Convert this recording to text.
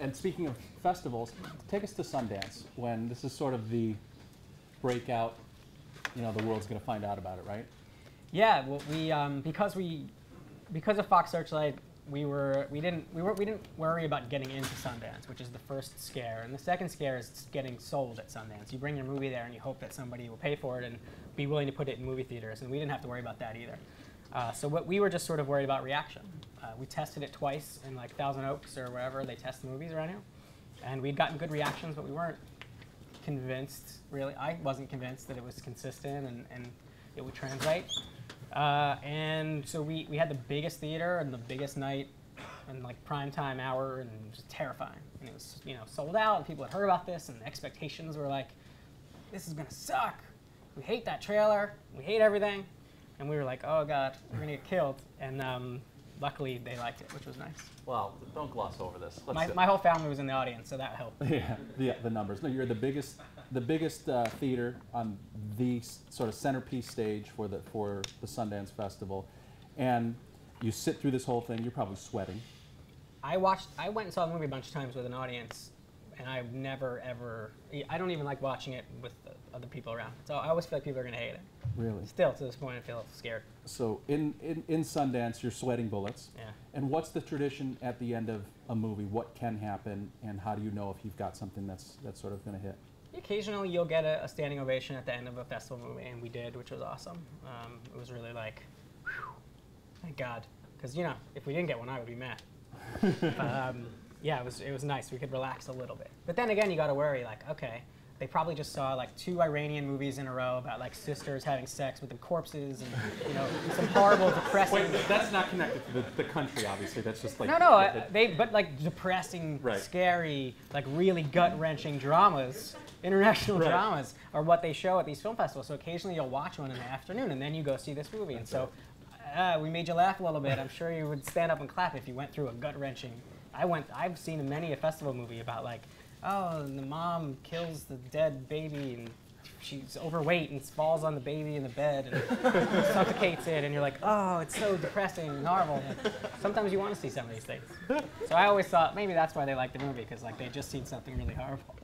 And speaking of festivals, take us to Sundance, when this is sort of the breakout, you know, the world's going to find out about it, right? Yeah, well, because of Fox Searchlight, we didn't worry about getting into Sundance, which is the first scare, and the second scare is getting sold at Sundance. You bring your movie there and you hope that somebody will pay for it and be willing to put it in movie theaters, and we didn't have to worry about that either. So what we were just sort of worried about reaction. We tested it twice in like Thousand Oaks or wherever they test movies around here, and we'd gotten good reactions, but we weren't convinced, really. I wasn't convinced that it was consistent and it would translate. And so we had the biggest theater and the biggest night and like prime time hour, and it was terrifying. And it was, you know, sold out, and people had heard about this, and the expectations were like, this is gonna suck. We hate that trailer. We hate everything. And we were like, oh God, we're gonna get killed. And luckily they liked it, which was nice. Well, don't gloss over this. My whole family was in the audience, so that helped. Yeah, the numbers. No, you're the biggest theater on the sort of centerpiece stage for the Sundance Festival, and you sit through this whole thing. You're probably sweating. I went and saw the movie a bunch of times with an audience, and I've never ever. I don't even like watching it with other people around. So I always feel like people are going to hate it. Really? Still, to this point, I feel scared. So in Sundance, you're sweating bullets. Yeah. And what's the tradition at the end of a movie? What can happen, and how do you know if you've got something that's sort of going to hit? Occasionally, you'll get a standing ovation at the end of a festival movie, and we did, which was awesome. It was really like, whew, thank God, because you know, if we didn't get one, I would be mad. Yeah, it was nice. We could relax a little bit. But then again, you got to worry, like, okay, they probably just saw like 2 Iranian movies in a row about like sisters having sex with the corpses, and you know, some horrible, depressing. Wait, that's not connected to the country, obviously. That's just like but like depressing, right, scary, like really gut-wrenching dramas. International right, dramas are what they show at these film festivals. So occasionally you'll watch one in the afternoon, and then you go see this movie. And so we made you laugh a little bit. I'm sure you would stand up and clap if you went through a gut-wrenching. I've seen many a festival movie about like, oh, and the mom kills the dead baby, and she's overweight and falls on the baby in the bed and suffocates it, and you're like, oh, it's so depressing and horrible. And sometimes you want to see some of these things. So I always thought maybe that's why they liked the movie, because like they'd just seen something really horrible.